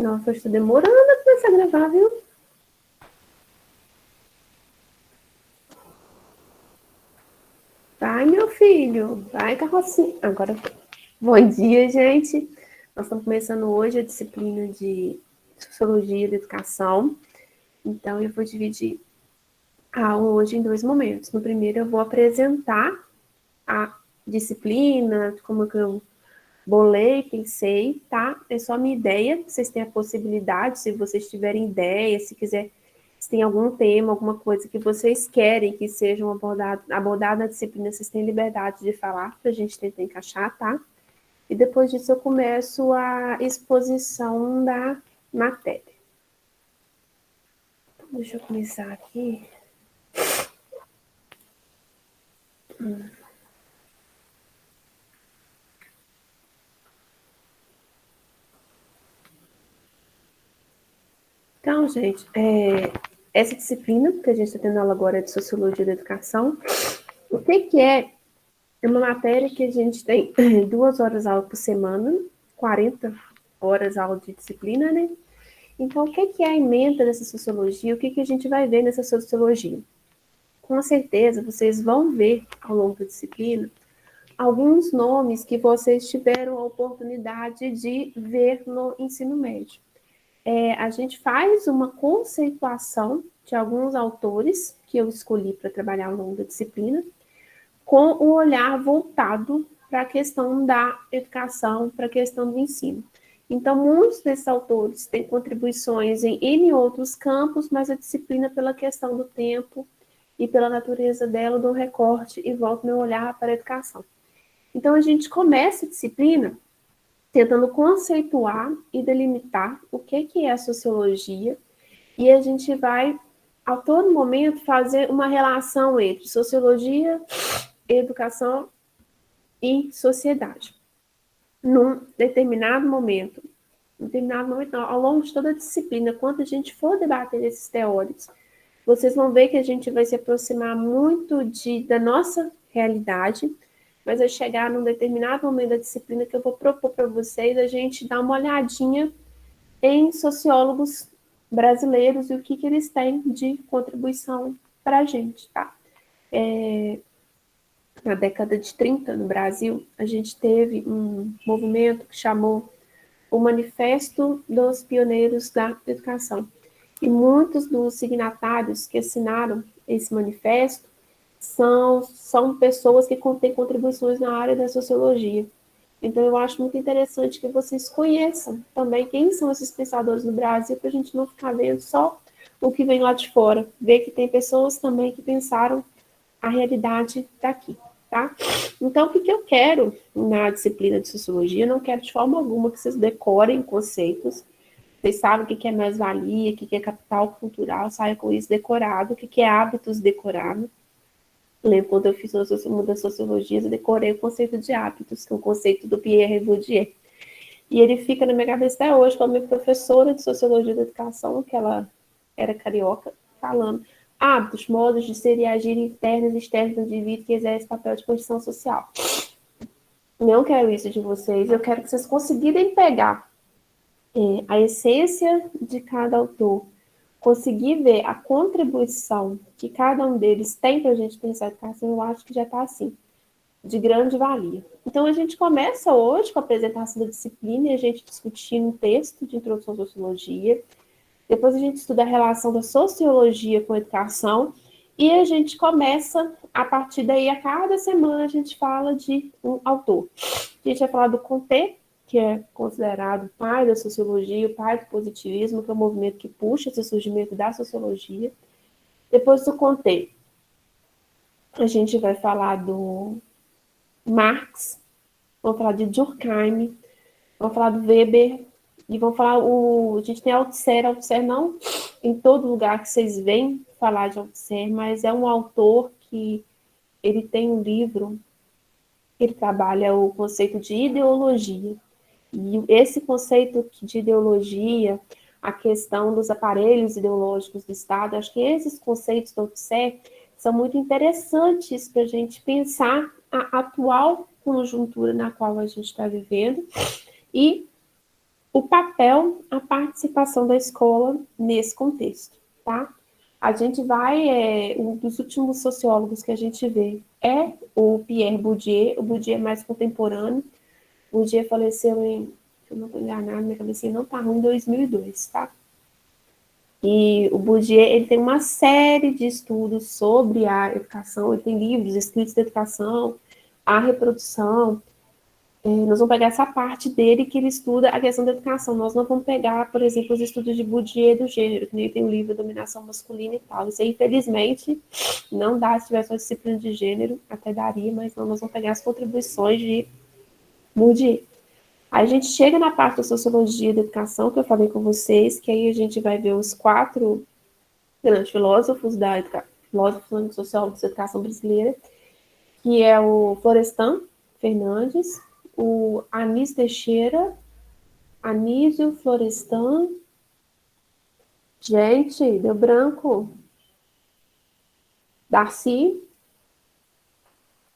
Nossa, estou demorando a começar a gravar, viu? Vai, meu filho. Vai, carrocinha. Agora foi. Bom dia, gente. Nós estamos começando hoje a disciplina de Sociologia da Educação. Então, eu vou dividir a aula hoje em dois momentos. No primeiro, eu vou apresentar a disciplina, como que eu bolei, pensei, tá? É só a minha ideia. Vocês têm a possibilidade, se vocês tiverem ideia, se tem algum tema, alguma coisa que vocês querem que sejam abordado na disciplina, vocês têm liberdade de falar para a gente tentar encaixar, tá? E depois disso eu começo a exposição da matéria. Deixa eu começar aqui. Então, gente, essa disciplina que a gente está tendo aula agora é de Sociologia da Educação. O que é? É uma matéria que a gente tem 2 horas aula por semana, 40 horas aula de disciplina, né? Então, o que é a ementa dessa sociologia? O que a gente vai ver nessa sociologia? Com certeza, vocês vão ver ao longo da disciplina alguns nomes que vocês tiveram a oportunidade de ver no ensino médio. A gente faz uma conceituação de alguns autores que eu escolhi para trabalhar ao longo da disciplina, com o olhar voltado para a questão da educação, para a questão do ensino. Então, muitos desses autores têm contribuições em N outros campos, mas a disciplina, pela questão do tempo e pela natureza dela, dou um recorte e volto meu olhar para a educação. Então, a gente começa a disciplina tentando conceituar e delimitar o que é a sociologia, e a gente vai, a todo momento, fazer uma relação entre sociologia, educação e sociedade. Num determinado momento, não, ao longo de toda a disciplina, quando a gente for debater esses teóricos, vocês vão ver que a gente vai se aproximar muito da nossa realidade, mas vai chegar num determinado momento da disciplina que eu vou propor para vocês a gente dar uma olhadinha em sociólogos brasileiros e o que eles têm de contribuição para a gente, tá? Na década de 30, no Brasil, a gente teve um movimento que chamou o Manifesto dos Pioneiros da Educação. E muitos dos signatários que assinaram esse manifesto são pessoas que têm contribuições na área da sociologia. Então, eu acho muito interessante que vocês conheçam também quem são esses pensadores no Brasil, para a gente não ficar vendo só o que vem lá de fora, ver que tem pessoas também que pensaram a realidade daqui, tá? Então, o que eu quero na disciplina de sociologia? Eu não quero de forma alguma que vocês decorem conceitos. Vocês sabem o que é mais-valia, o que é capital cultural, saia com isso decorado, o que é hábitos decorado. Lembro quando eu fiz uma das sociologias, eu decorei o conceito de hábitos, que é o conceito do Pierre Bourdieu. E ele fica na minha cabeça até hoje, com a minha professora de sociologia da educação, que ela era carioca, falando hábitos, modos de ser e agir internos e externos do indivíduo que exerce papel de construção social. Não quero isso de vocês, eu quero que vocês conseguirem pegar a essência de cada autor, conseguir ver a contribuição que cada um deles tem para a gente pensar a educação, eu acho que já está assim, de grande valia. Então, a gente começa hoje com a apresentação da disciplina e a gente discutindo um texto de introdução à sociologia. Depois a gente estuda a relação da sociologia com a educação e a gente começa, a partir daí, a cada semana a gente fala de um autor. A gente vai falar do Comte, que é considerado o pai da sociologia, o pai do positivismo, que é o movimento que puxa esse surgimento da sociologia. Depois do Comte, a gente vai falar do Marx, vamos falar de Durkheim, vamos falar do Weber, e vamos falar, a gente tem Althusser não em todo lugar que vocês veem falar de Althusser, mas é um autor que ele tem um livro, ele trabalha o conceito de ideologia, e esse conceito de ideologia, a questão dos aparelhos ideológicos do Estado, acho que esses conceitos do Althusser são muito interessantes para a gente pensar a atual conjuntura na qual a gente está vivendo e o papel, a participação da escola nesse contexto, tá? A gente vai, um dos últimos sociólogos que a gente vê é o Pierre Bourdieu, o Bourdieu é mais contemporâneo, o Bourdieu faleceu em, se eu não estou enganada, minha cabecinha não tá ruim, em 2002, tá? E o Bourdieu, ele tem uma série de estudos sobre a educação, ele tem livros escritos de educação, a reprodução. Nós vamos pegar essa parte dele que ele estuda a questão da educação. Nós não vamos pegar, por exemplo, os estudos de Bourdieu do gênero, que nem tem o livro Dominação Masculina e tal. Isso aí, infelizmente, não dá se tivesse uma disciplina de gênero, até daria, mas não, nós vamos pegar as contribuições de Bourdieu. Aí a gente chega na parte da sociologia da educação, que eu falei com vocês, que aí a gente vai ver os 4 grandes filósofos da educação, filósofos sociólogos da educação brasileira, que é o Florestan Fernandes, o Anísio Teixeira, Anísio Florestan. Gente, deu branco. Darcy,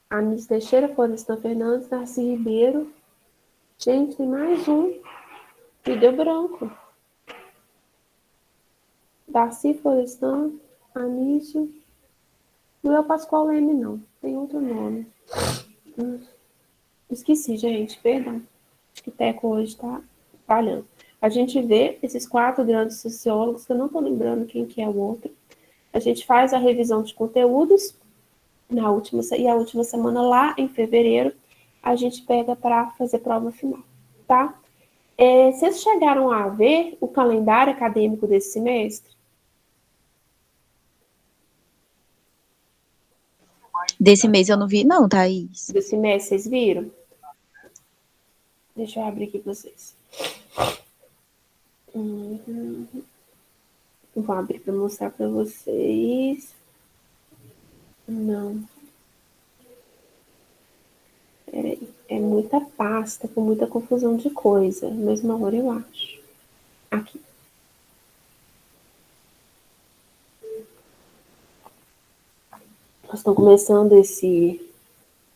Anísio Teixeira, Florestan Fernandes, Darcy Ribeiro. Gente, tem mais um. E deu branco. Darcy, Florestan, Anísio. Não é o Pascoal Leme, não. Tem outro nome. Esqueci, gente. Perdão. Acho que o Teco hoje está falhando. A gente vê esses 4 grandes sociólogos, que eu não estou lembrando quem que é o outro. A gente faz a revisão de conteúdos e a última semana, lá em fevereiro, a gente pega para fazer prova final, tá? Vocês chegaram a ver o calendário acadêmico desse semestre? Desse mês eu não vi, não, Thaís. Do semestre, vocês viram? Deixa eu abrir aqui para vocês. Vou abrir para mostrar para vocês. Não. Peraí. É muita pasta, com muita confusão de coisa. Mesma hora eu acho. Aqui. Nós estamos começando esse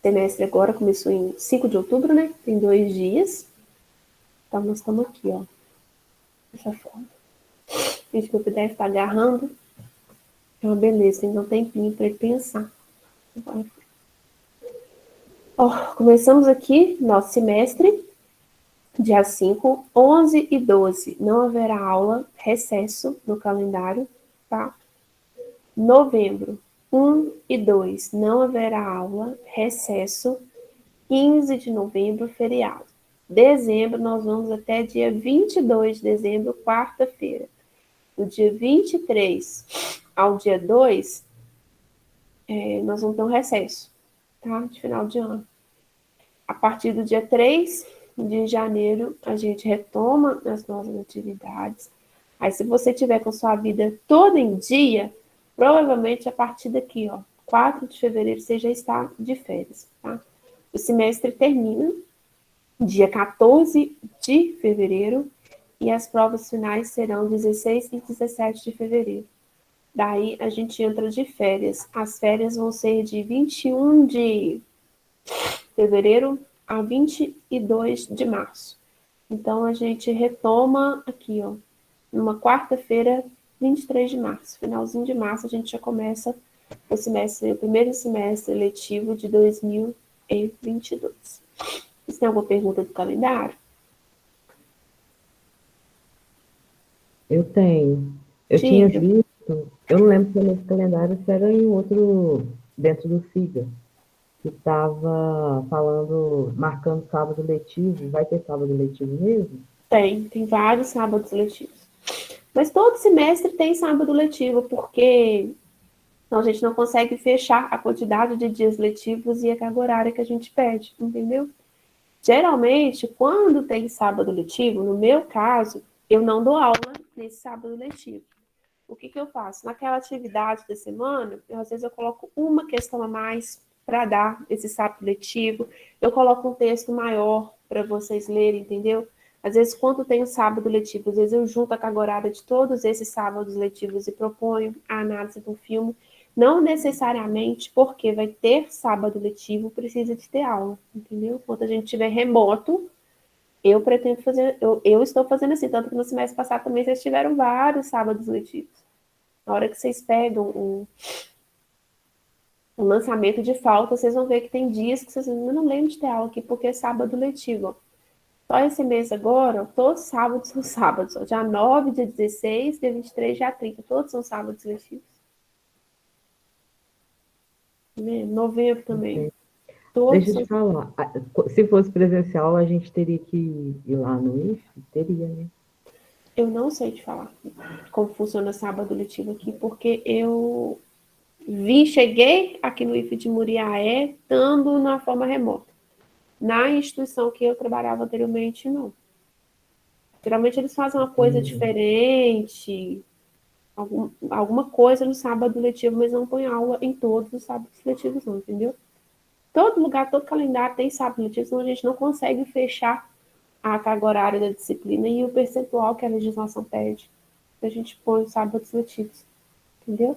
semestre agora, começou em 5 de outubro, né? Tem 2 dias. Então, nós estamos aqui, ó. Dessa forma. Gente, meu PDF está agarrando. É uma beleza, tem que dar um tempinho para ele pensar. Começamos aqui nosso semestre, dia 5, 11 e 12. Não haverá aula, recesso no calendário, tá? Novembro, 1 e 2, não haverá aula, recesso. 15 de novembro, feriado. Dezembro, nós vamos até dia 22 de dezembro, quarta-feira. Do dia 23 ao dia 2, nós vamos ter um recesso, tá? De final de ano. A partir do dia 3 de janeiro, a gente retoma as nossas atividades. Aí, se você tiver com sua vida toda em dia, provavelmente a partir daqui, ó, 4 de fevereiro, você já está de férias, tá? O semestre termina dia 14 de fevereiro e as provas finais serão 16 e 17 de fevereiro. Daí a gente entra de férias. As férias vão ser de 21 de fevereiro a 22 de março. Então a gente retoma aqui, ó, numa quarta-feira, 23 de março. Finalzinho de março a gente já começa o primeiro semestre letivo de 2022. Você tem alguma pergunta do calendário? Eu tenho. Eu tinha Diga. visto, eu não lembro se era nesse calendário, se era em outro, dentro do SIGA, que estava falando, marcando sábado letivo. Vai ter sábado letivo mesmo? Tem vários sábados letivos. Mas todo semestre tem sábado letivo, porque a gente não consegue fechar a quantidade de dias letivos e a carga horária que a gente pede, entendeu? Geralmente, quando tem sábado letivo, no meu caso, eu não dou aula nesse sábado letivo. O que eu faço? Naquela atividade da semana, às vezes eu coloco uma questão a mais para dar esse sábado letivo, eu coloco um texto maior para vocês lerem, entendeu? Às vezes, quando tem o sábado letivo, às vezes eu junto a carga horária de todos esses sábados letivos e proponho a análise do filme. Não necessariamente porque vai ter sábado letivo, precisa de ter aula, entendeu? Quando a gente tiver remoto, Eu pretendo fazer, eu estou fazendo assim, tanto que no semestre passado também vocês tiveram vários sábados letivos. Na hora que vocês pegam o lançamento de falta, vocês vão ver que tem dias que vocês não lembram de ter aula aqui, porque é sábado letivo. Só esse mês agora, todos os sábados são sábados. Dia 9, dia 16, dia 23, dia 30, todos são sábados letivos. Novembro também. Ok. Todos Deixa eu são... te falar. Se fosse presencial, a gente teria que ir lá no IF? Teria, né? Eu não sei te falar como funciona sábado letivo aqui, porque eu cheguei aqui no IF de Muriaé, estando na forma remota. Na instituição que eu trabalhava anteriormente, não. Geralmente eles fazem uma coisa diferente, alguma coisa no sábado letivo, mas não põe aula em todos os sábados letivos, não, entendeu? Todo lugar, todo calendário tem sábado letivo, senão a gente não consegue fechar a carga horária da disciplina e o percentual que a legislação pede. A gente põe os sábados letivos, entendeu?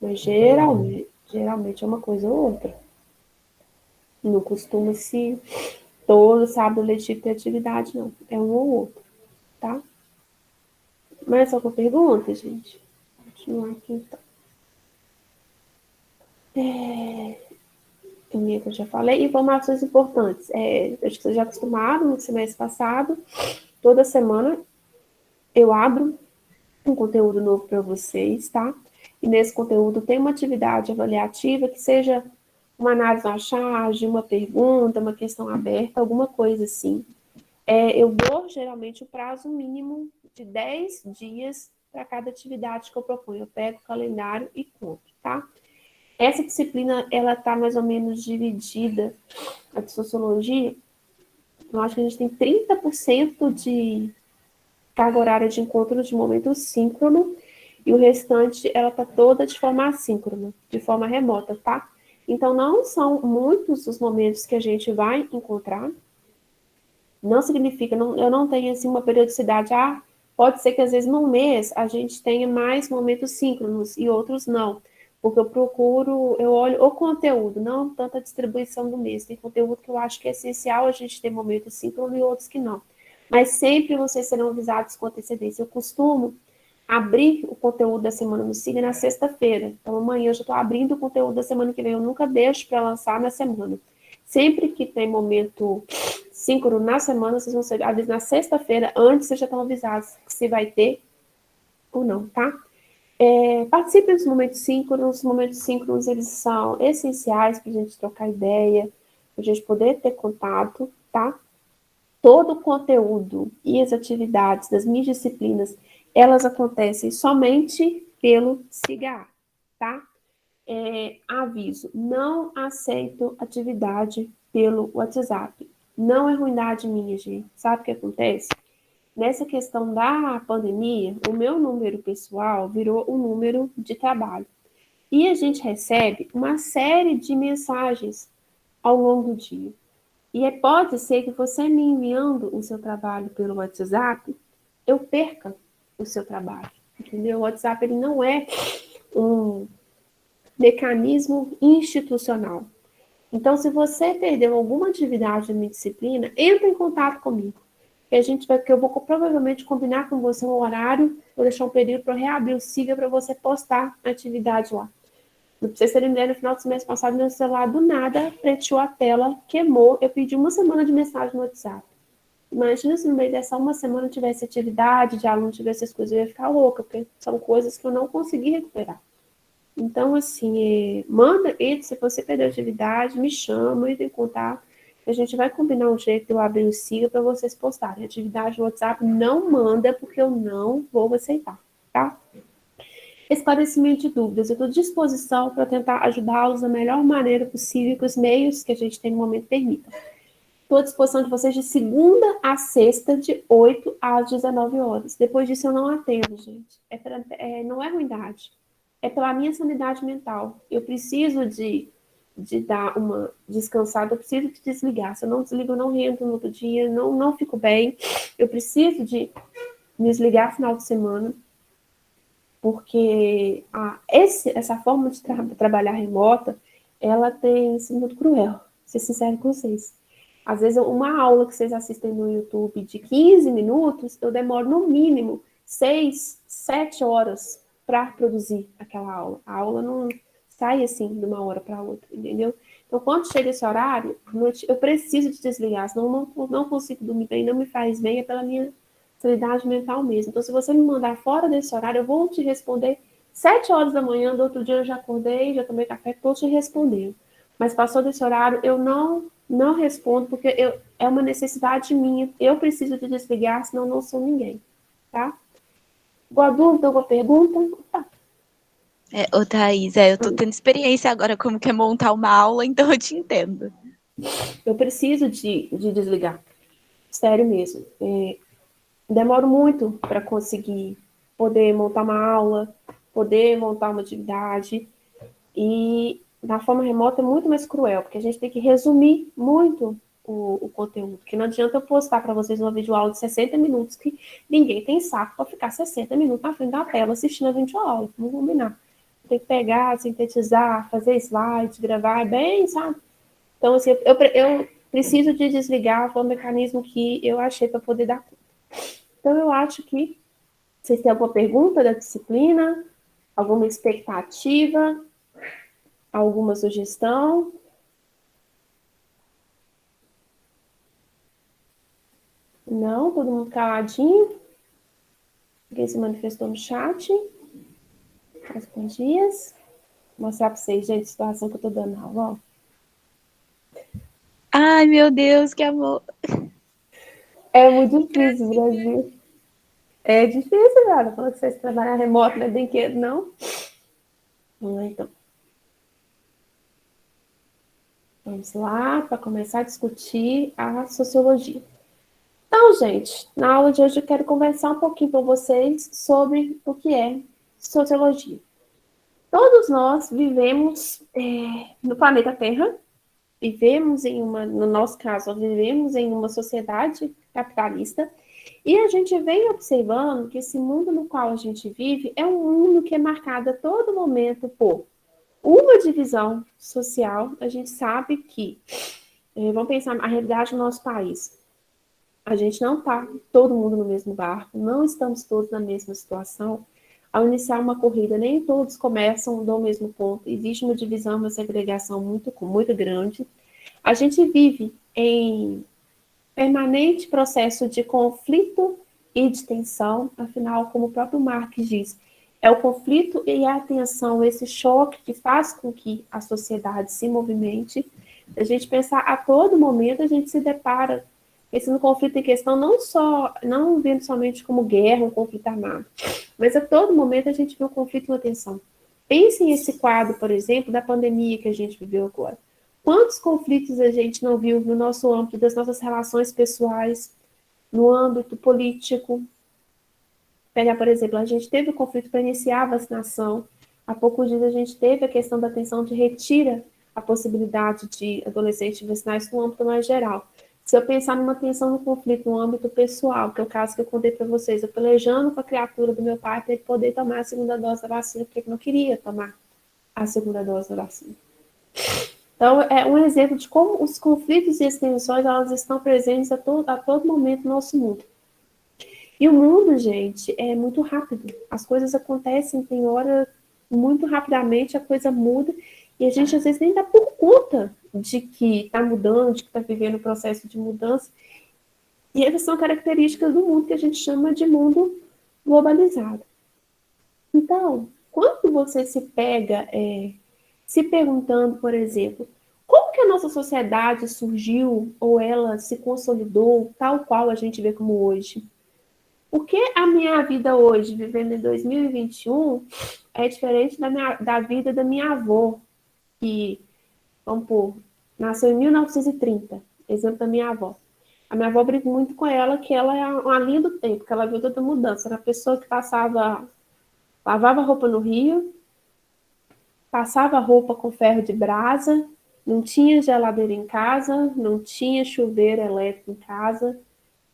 Mas geralmente é uma coisa ou outra. Não costuma se todo sábado letivo ter atividade, não. É um ou outro, tá? Mais alguma pergunta, gente? Vou continuar aqui, então. Que eu já falei. Informações importantes. Acho que vocês já acostumaram no semestre passado. Toda semana eu abro um conteúdo novo para vocês, tá? E nesse conteúdo tem uma atividade avaliativa que seja uma análise na charge, uma pergunta, uma questão aberta, alguma coisa assim. Eu dou, geralmente, o prazo mínimo de 10 dias para cada atividade que eu proponho. Eu pego o calendário e conto, tá? Essa disciplina, ela está mais ou menos dividida, a de sociologia, eu acho que a gente tem 30% de carga horária de encontro de momento síncrono, e o restante, ela está toda de forma assíncrona, de forma remota, tá? Então, não são muitos os momentos que a gente vai encontrar, não significa, eu não tenho assim uma periodicidade, pode ser que às vezes num mês a gente tenha mais momentos síncronos e outros não, porque eu olho o conteúdo, não tanto a distribuição do mês, tem conteúdo que eu acho que é essencial a gente ter momentos síncronos e outros que não, mas sempre vocês serão avisados com antecedência. Eu costumo abrir o conteúdo da semana no Siga na sexta-feira, então amanhã eu já estou abrindo o conteúdo da semana que vem, eu nunca deixo para lançar na semana. Sempre que tem momento síncrono na semana, vocês vão ser avisados na sexta-feira, antes vocês já estão avisados se vai ter ou não, tá? Participem dos momentos síncronos. Os momentos síncronos, eles são essenciais para a gente trocar ideia, para a gente poder ter contato, tá? Todo o conteúdo e as atividades das minhas disciplinas, elas acontecem somente pelo SIGA, tá? Aviso, não aceito atividade pelo WhatsApp. Não é ruindade minha, gente. Sabe o que acontece? Nessa questão da pandemia, o meu número pessoal virou um número de trabalho. E a gente recebe uma série de mensagens ao longo do dia. E pode ser que você me enviando o seu trabalho pelo WhatsApp, eu perca o seu trabalho. Entendeu? O WhatsApp ele não é um mecanismo institucional. Então, se você perdeu alguma atividade da minha disciplina, entre em contato comigo. Que eu vou provavelmente combinar com você um horário, vou deixar um período para reabrir o Siga para você postar a atividade lá. Pra vocês terem ideia, no final do semestre passado, meu celular do nada preteou a tela, queimou. Eu pedi uma semana de mensagem no WhatsApp. Imagina se no meio dessa uma semana tivesse atividade, de aluno tivesse as coisas, eu ia ficar louca, porque são coisas que eu não consegui recuperar. Então, assim, manda, se você perdeu a atividade, me chama, entre em contato. A gente vai combinar um jeito de eu abrir o Siga para vocês postarem. Atividade no WhatsApp não manda, porque eu não vou aceitar, tá? Esclarecimento de dúvidas. Eu estou à disposição para tentar ajudá-los da melhor maneira possível, com os meios que a gente tem no momento permitam. Estou à disposição de vocês de segunda a sexta, de 8 às 19 horas. Depois disso, eu não atendo, gente. Não é ruindade. É pela minha sanidade mental. Eu preciso de dar uma descansada, eu preciso de desligar. Se eu não desligo, eu não rendo no outro dia, não fico bem. Eu preciso de me desligar no final de semana, porque essa forma de trabalhar remota, ela tem sido muito cruel, ser sincero com vocês. Às vezes, uma aula que vocês assistem no YouTube de 15 minutos, eu demoro no mínimo 6, 7 horas para produzir aquela aula. A aula não sai assim de uma hora para outra, entendeu? Então, quando chega esse horário, eu preciso de desligar, senão eu não consigo dormir bem, não me faz bem, é pela minha sanidade mental mesmo. Então, se você me mandar fora desse horário, eu vou te responder 7 horas da manhã, do outro dia eu já acordei, já tomei café, estou te respondendo. Mas passou desse horário, eu não respondo, porque é uma necessidade minha. Eu preciso de desligar, senão não sou ninguém, tá? Boa dúvida, alguma pergunta? Tá. Ô, Thaís, eu tô tendo experiência agora como que é montar uma aula, então eu te entendo. Eu preciso de desligar. Sério mesmo. Demoro muito para conseguir poder montar uma aula, poder montar uma atividade. E na forma remota é muito mais cruel, porque a gente tem que resumir muito o conteúdo. Que não adianta eu postar para vocês uma videoaula de 60 minutos, que ninguém tem saco para ficar 60 minutos na frente da tela assistindo a videoaula. Vamos combinar. Tem que pegar, sintetizar, fazer slide, gravar, é bem, sabe? Então, assim, eu preciso de desligar, foi um mecanismo que eu achei para poder dar conta. Então, eu acho que vocês têm alguma pergunta da disciplina, alguma expectativa, alguma sugestão? Não? Todo mundo caladinho? Ninguém se manifestou no chat? Faz com dias. Vou mostrar para vocês, gente, a situação que eu tô dando na aula. Ai, meu Deus, que amor. É muito difícil, Brasil. É difícil, cara. Falando que vocês trabalham remoto, não é brinquedo, não? Então. Vamos lá, para começar a discutir a sociologia. Então, gente, na aula de hoje eu quero conversar um pouquinho com vocês sobre o que é sociologia. Todos nós vivemos no planeta Terra, vivemos no nosso caso, vivemos em uma sociedade capitalista, e a gente vem observando que esse mundo no qual a gente vive é um mundo que é marcado a todo momento por uma divisão social. A gente sabe que, vamos pensar a realidade do nosso país. A gente não está todo mundo no mesmo barco, não estamos todos na mesma situação. Ao iniciar uma corrida, nem todos começam do mesmo ponto. Existe uma divisão, uma segregação muito grande. A gente vive em permanente processo de conflito e de tensão. Afinal, como o próprio Marx diz, é o conflito e a tensão, esse choque que faz com que a sociedade se movimente. A gente pensar a todo momento, a gente se depara esse conflito em questão, não vendo somente como guerra, um conflito armado, mas a todo momento a gente vê um conflito e uma tensão. Pense nesse quadro, por exemplo, da pandemia que a gente viveu agora. Quantos conflitos a gente não viu no nosso âmbito das nossas relações pessoais, no âmbito político? Pegar, por exemplo, a gente teve o conflito para iniciar a vacinação. Há poucos dias a gente teve a questão da tensão de retira a possibilidade de adolescentes vacinar isso no âmbito mais geral. Se eu pensar numa tensão no conflito no âmbito pessoal, que é o caso que eu contei para vocês, eu pelejando com a criatura do meu pai para ele poder tomar a segunda dose da vacina, porque ele não queria tomar a segunda dose da vacina. Então, é um exemplo de como os conflitos e as tensões, elas estão presentes a todo momento no nosso mundo. E o mundo, gente, é muito rápido. As coisas acontecem, tem hora, muito rapidamente, a coisa muda, e a gente, às vezes, nem dá por conta de que está mudando, de que está vivendo um processo de mudança. E essas são características do mundo que a gente chama de mundo globalizado. Então, quando você se pega se perguntando, por exemplo, como que a nossa sociedade surgiu ou ela se consolidou tal qual a gente vê como hoje? Por que a minha vida hoje, vivendo em 2021, é diferente da vida da minha avó, que, vamos pôr, nasceu em 1930, exemplo da minha avó. A minha avó brinca muito com ela, que ela é uma linha do tempo, que ela viu toda a mudança. Era a pessoa que lavava roupa no rio, passava roupa com ferro de brasa, não tinha geladeira em casa, não tinha chuveiro elétrico em casa.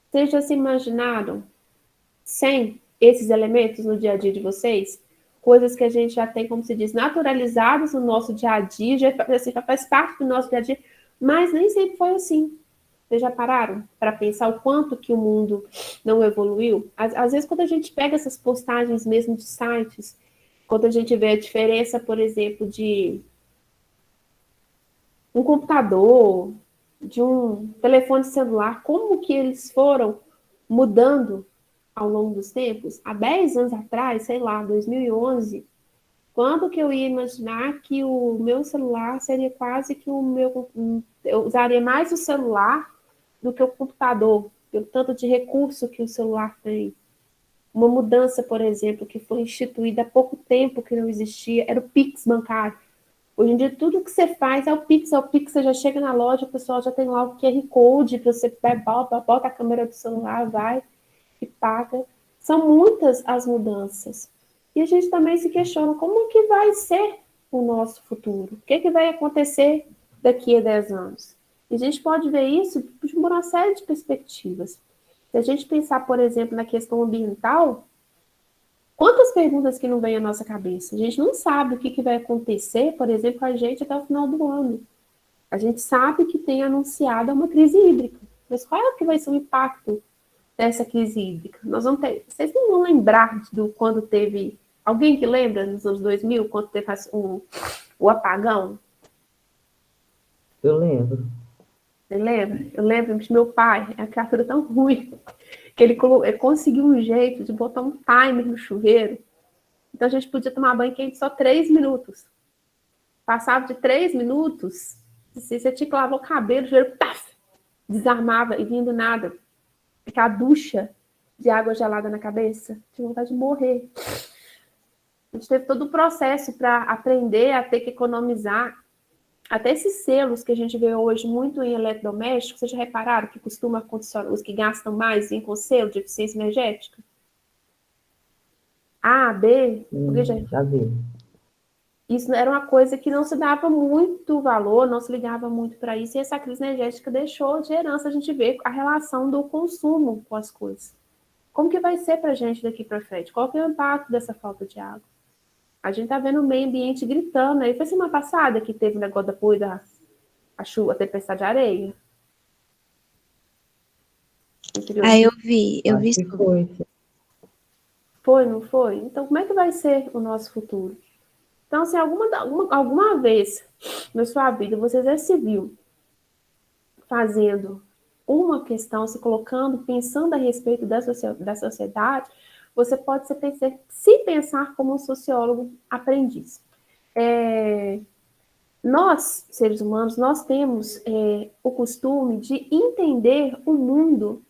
Vocês já se imaginaram sem esses elementos no dia a dia de vocês? Coisas que a gente já tem, como se diz, naturalizadas no nosso dia a dia, já faz parte do nosso dia a dia, mas nem sempre foi assim. Vocês já pararam para pensar o quanto que o mundo não evoluiu? Às vezes, quando a gente pega essas postagens mesmo de sites, quando a gente vê a diferença, por exemplo, de um computador, de um telefone celular, como que eles foram mudando ao longo dos tempos? Há 10 anos atrás, sei lá, 2011, quando que eu ia imaginar que o meu celular seria quase que o meu... Eu usaria mais o celular do que o computador, pelo tanto de recurso que o celular tem. Uma mudança, por exemplo, que foi instituída há pouco tempo, que não existia, era o Pix bancário. Hoje em dia, tudo que você faz é o Pix, você já chega na loja, o pessoal já tem lá o QR Code, você bota a câmera do celular, vai e paga. São muitas as mudanças. E a gente também se questiona como que vai ser o nosso futuro? O que vai acontecer daqui a 10 anos? E a gente pode ver isso por uma série de perspectivas. Se a gente pensar, por exemplo, na questão ambiental, quantas perguntas que não vêm à nossa cabeça? A gente não sabe o que vai acontecer, por exemplo, com a gente até o final do ano. A gente sabe que tem anunciado uma crise hídrica, mas qual é que vai ser o impacto dessa crise hídrica? Nós vamos ter... Vocês não vão lembrar do quando teve... Alguém que lembra nos anos 2000, quando teve o apagão? Eu lembro. Você lembra? Eu lembro de meu pai, é uma criatura tão ruim, que ele conseguiu um jeito de botar um timer no chuveiro. Então a gente podia tomar banho quente só 3 minutos. Passava de 3 minutos, se você tinha que lavar o cabelo, o chuveiro desarmava e vindo nada. Ficar ducha de água gelada na cabeça, tinha vontade de morrer. A gente teve todo o processo para aprender a ter que economizar. Até esses selos que a gente vê hoje muito em eletrodomésticos, vocês já repararam que costuma acontecer, os que gastam mais vêm com selo de eficiência energética? A, B, Já vi. isso era uma coisa que não se dava muito valor, não se ligava muito para isso, e essa crise energética deixou de herança a gente ver a relação do consumo com as coisas. Como que vai ser para a gente daqui para frente? Qual que é o impacto dessa falta de água? A gente está vendo o meio ambiente gritando. Aí foi semana passada que teve o negócio da apoio da chuva, a tempestade de areia. Ah, eu vi Acho isso. que foi. Foi, não foi? Então, como é que vai ser o nosso futuro? Então, se alguma vez na sua vida você já se viu fazendo uma questão, se colocando, pensando a respeito da sociedade, você pode se pensar como um sociólogo aprendiz. Nós, seres humanos, nós temos o costume de entender o mundo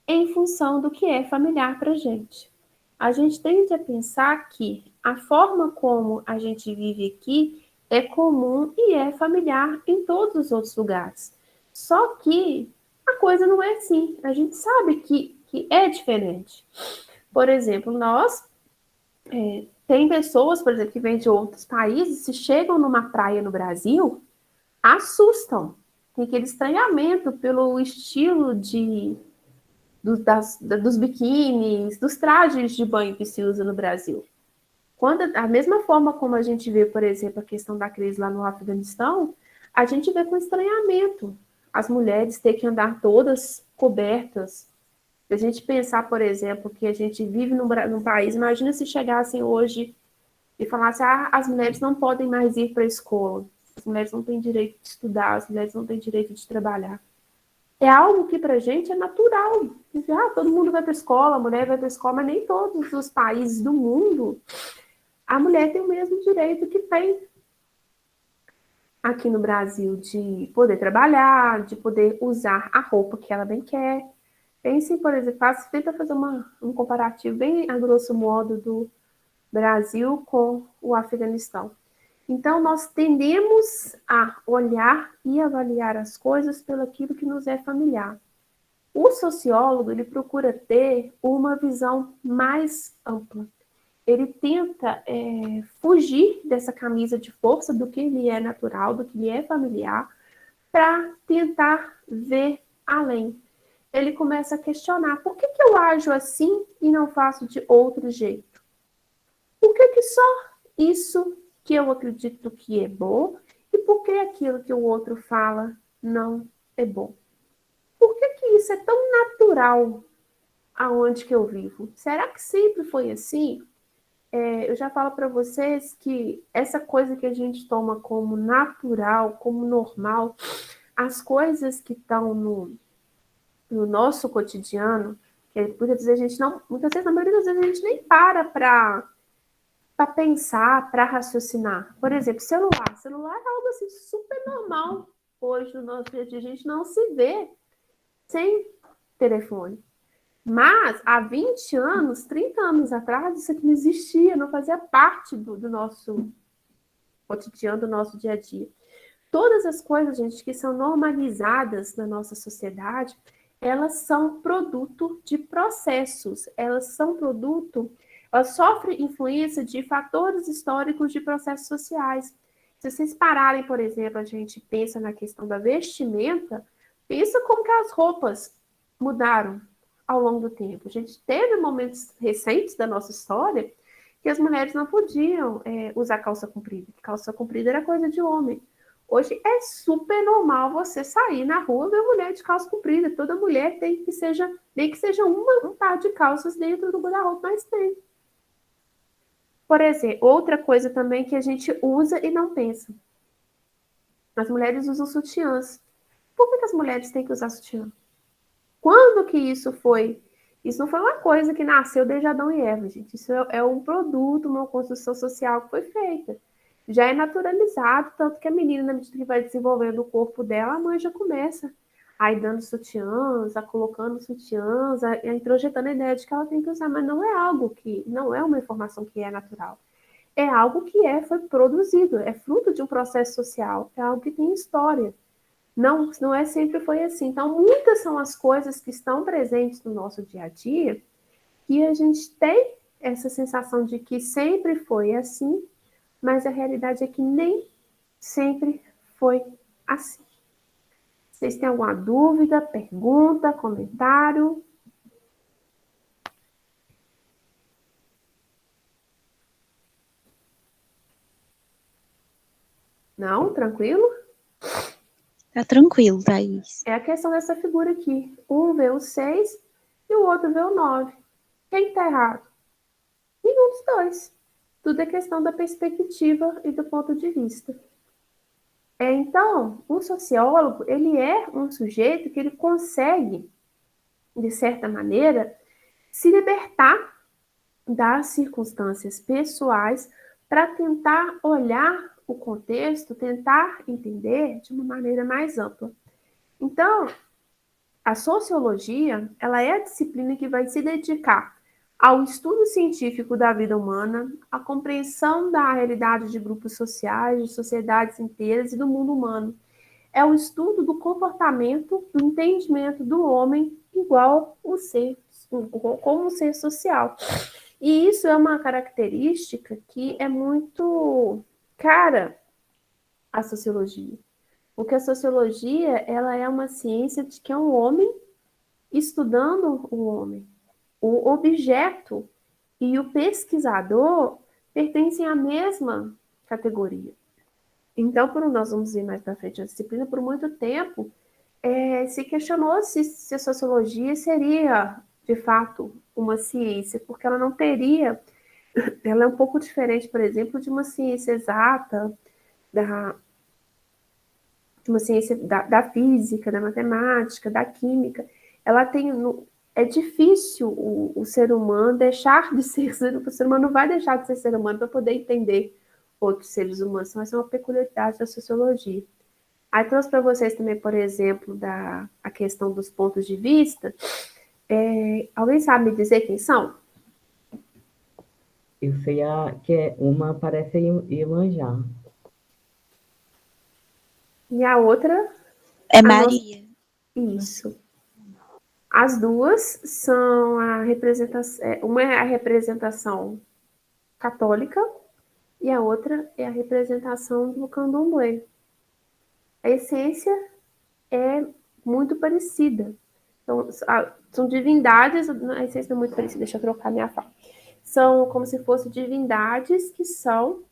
em função do que é familiar para a gente. A gente tende a pensar que a forma como a gente vive aqui é comum e é familiar em todos os outros lugares. Só que a coisa não é assim. A gente sabe que é diferente. Por exemplo, tem pessoas, por exemplo, que vêm de outros países, se chegam numa praia no Brasil, assustam. Tem aquele estranhamento pelo estilo dos biquínis, dos trajes de banho que se usa no Brasil. A mesma forma como a gente vê, por exemplo, a questão da crise lá no Afeganistão, a gente vê com estranhamento as mulheres ter que andar todas cobertas. Se a gente pensar, por exemplo, que a gente vive num país, imagina se chegassem hoje e falassem, as mulheres não podem mais ir para a escola, as mulheres não têm direito de estudar, as mulheres não têm direito de trabalhar. É algo que para a gente é natural. Todo mundo vai para a escola, a mulher vai para a escola, mas nem todos os países do mundo a mulher tem o mesmo direito que tem aqui no Brasil de poder trabalhar, de poder usar a roupa que ela bem quer. Pense, por exemplo, tenta fazer um comparativo bem a grosso modo do Brasil com o Afeganistão. Então, nós tendemos a olhar e avaliar as coisas pelo aquilo que nos é familiar. O sociólogo, ele procura ter uma visão mais ampla. Ele tenta fugir dessa camisa de força do que lhe é natural, do que lhe é familiar, para tentar ver além. Ele começa a questionar, por que eu ajo assim e não faço de outro jeito? Por que só isso que eu acredito que é bom e por que aquilo que o outro fala não é bom? Por isso é tão natural aonde que eu vivo? Será que sempre foi assim? Eu já falo para vocês que essa coisa que a gente toma como natural, como normal, as coisas que estão no nosso cotidiano, que muitas vezes a gente não, muitas vezes, na maioria das vezes a gente nem para pensar, para raciocinar. Por exemplo, celular. Celular é algo assim super normal hoje no nosso dia a dia. A gente não se vê sem telefone. Mas há 20 anos, 30 anos atrás, isso aqui não existia, não fazia parte do nosso cotidiano, do nosso dia a dia. Todas as coisas, gente, que são normalizadas na nossa sociedade, elas são produto de processos, elas sofrem influência de fatores históricos de processos sociais. Se vocês pararem, por exemplo, a gente pensa na questão da vestimenta, pensa como que as roupas mudaram ao longo do tempo. A gente teve momentos recentes da nossa história que as mulheres não podiam usar calça comprida, que calça comprida era coisa de homem. Hoje é super normal você sair na rua e ver mulher de calça comprida. Toda mulher tem que seja, nem que seja um par de calças dentro do guarda-roupa, mas tem. Por exemplo, outra coisa também que a gente usa e não pensa. As mulheres usam sutiãs. Por que as mulheres têm que usar sutiã? Quando que isso foi? Isso não foi uma coisa que nasceu desde Adão e Eva, gente. Isso é um produto, uma construção social que foi feita. Já é naturalizado, tanto que a menina, na medida que vai desenvolvendo o corpo dela, a mãe já começa a ir dando sutiãs, a colocando sutiãs, a introjetando a ideia de que ela tem que usar, mas não é algo que, não é uma informação que é natural. É algo que foi produzido, é fruto de um processo social, é algo que tem história. Não é sempre foi assim. Então, muitas são as coisas que estão presentes no nosso dia a dia que a gente tem essa sensação de que sempre foi assim, mas a realidade é que nem sempre foi assim. Vocês têm alguma dúvida, pergunta, comentário? Não? Tranquilo? Tá tranquilo, Thaís. É a questão dessa figura aqui. Um vê o 6 e o outro vê o 9. Quem está errado? Nenhum dos dois. Tudo é questão da perspectiva e do ponto de vista. Então, o sociólogo, ele é um sujeito que ele consegue, de certa maneira, se libertar das circunstâncias pessoais para tentar olhar o contexto, tentar entender de uma maneira mais ampla. Então, a sociologia, ela é a disciplina que vai se dedicar ao estudo científico da vida humana, à compreensão da realidade de grupos sociais, de sociedades inteiras e do mundo humano. É o estudo do comportamento, do entendimento do homem igual o ser, como um ser social. E isso é uma característica que é muito cara à sociologia. Porque a sociologia, ela é uma ciência de que é um homem estudando o homem. O objeto e o pesquisador pertencem à mesma categoria. Então, nós vamos ver mais para frente a disciplina, por muito tempo, se questionou se a sociologia seria, de fato, uma ciência, porque ela não teria, ela é um pouco diferente, por exemplo, de uma ciência exata, de uma ciência da física, da matemática, da química. Ela tem, é difícil o ser humano deixar de ser ser humano, o ser humano não vai deixar de ser ser humano para poder entender outros seres humanos. Então, essa é uma peculiaridade da sociologia. Aí trouxe para vocês também, por exemplo, a questão dos pontos de vista. Alguém sabe me dizer quem são? Eu sei que uma parece Iemanjá. E a outra? É Maria. Isso. As duas são a representação. Uma é a representação católica e a outra é a representação do candomblé. A essência é muito parecida. Então, são divindades, a essência é muito parecida, deixa eu trocar minha fala. São como se fossem divindades que são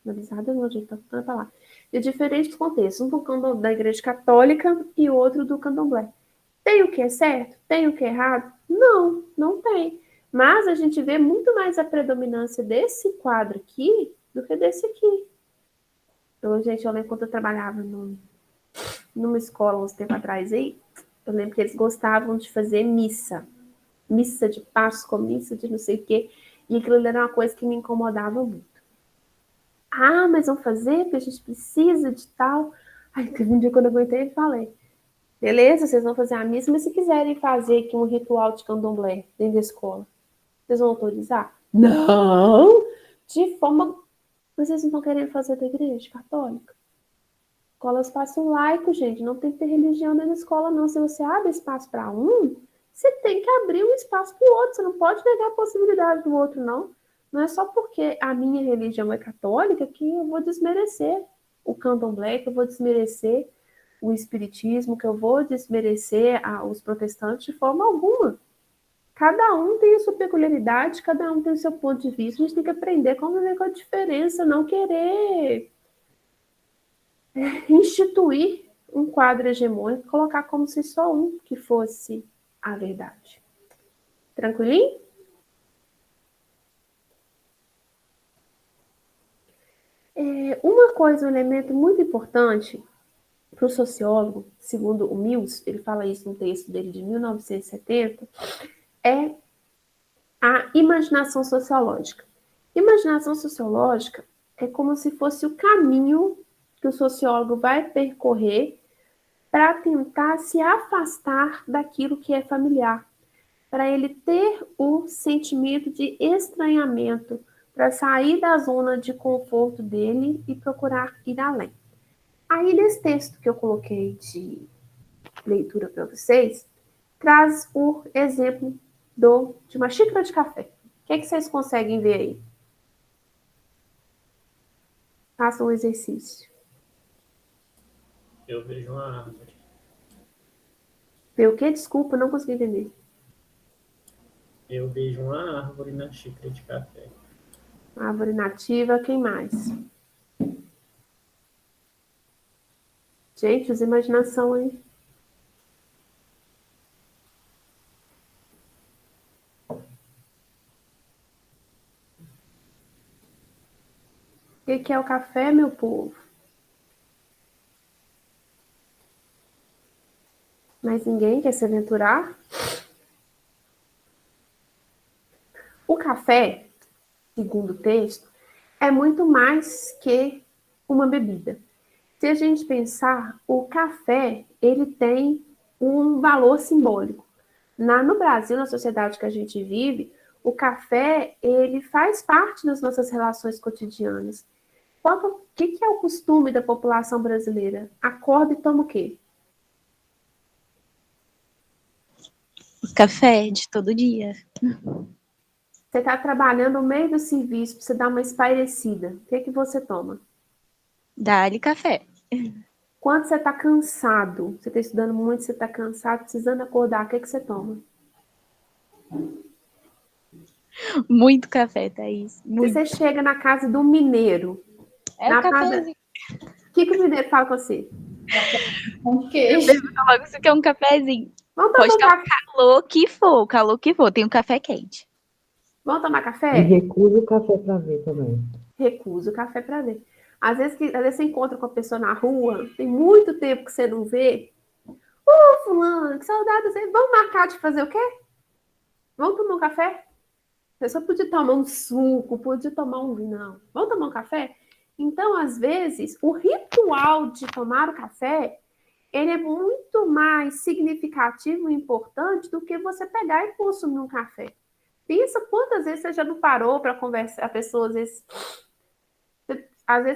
Marginalizada não, gente, tá falando pra lá. De diferentes contextos, um da igreja católica e outro do candomblé. Tem o que é certo? Tem o que é errado? Não, não tem. Mas a gente vê muito mais a predominância desse quadro aqui do que desse aqui. Então, gente, eu lembro quando eu trabalhava numa escola uns tempo atrás aí, eu lembro que eles gostavam de fazer missa. Missa de Páscoa, missa de não sei o quê. E aquilo era uma coisa que me incomodava muito. Ah, mas vamos fazer porque a gente precisa de tal. Aí teve um dia quando eu aguentei e falei, beleza, vocês vão fazer a missa, mas se quiserem fazer aqui um ritual de candomblé dentro da escola, vocês vão autorizar? Não! De forma... Vocês não estão querendo fazer da igreja católica? Escola é espaço laico, gente. Não tem que ter religião dentro da escola, não. Se você abre espaço para um, você tem que abrir um espaço para o outro. Você não pode negar a possibilidade do outro, não. Não é só porque a minha religião é católica que eu vou desmerecer o candomblé, que eu vou desmerecer o espiritismo, que eu vou desmerecer os protestantes de forma alguma. Cada um tem a sua peculiaridade, cada um tem o seu ponto de vista. A gente tem que aprender a conviver com a diferença, não querer instituir um quadro hegemônico, colocar como se só um que fosse a verdade. Tranquilinho? Uma coisa, um elemento muito importante para o sociólogo, segundo o Mills, ele fala isso no texto dele de 1970, é a imaginação sociológica. Imaginação sociológica é como se fosse o caminho que o sociólogo vai percorrer para tentar se afastar daquilo que é familiar, para ele ter o sentimento de estranhamento, para sair da zona de conforto dele e procurar ir além. Aí, nesse texto que eu coloquei de leitura para vocês, traz o exemplo de uma xícara de café. O que é que vocês conseguem ver aí? Façam um exercício. Eu vejo uma árvore. Vê o quê? Desculpa, não consegui entender. Eu vejo uma árvore na xícara de café. Árvore nativa, quem mais? Gente, usa imaginação aí. O que é o café, meu povo? Mas ninguém quer se aventurar? O café, segundo o texto, é muito mais que uma bebida. Se a gente pensar, o café, ele tem um valor simbólico. No Brasil, na sociedade que a gente vive, o café, ele faz parte das nossas relações cotidianas. O que é o costume da população brasileira? Acorda e toma o quê? Café de todo dia. Você está trabalhando no meio do serviço, para você dar uma espairecida. O que você toma? Dá-lhe café. Quando você está cansado, você está estudando muito, você está cansado, precisando acordar, o que você toma? Muito café, Thaís. Muito. Se você chega na casa do mineiro, É na o cafezinho. o que o mineiro fala com você? Com queijo. Logo, isso aqui é um cafezinho. Vamos Pode tomar estar café? o calor que for. Tem um café quente. Vamos tomar E café? recusa o café para ver também. Recusa o café para ver. Às vezes você encontra com a pessoa na rua, tem muito tempo que você não vê. Ô, fulano, que saudade. Vamos marcar de fazer o quê? Vamos tomar um café? A pessoa podia tomar um suco, podia tomar um vinho. Não. Vamos tomar um café? Então, às vezes, o ritual de tomar o café, ele é muito mais significativo e importante do que você pegar e consumir um café. Pensa quantas vezes você já não parou para conversar. A pessoa, às vezes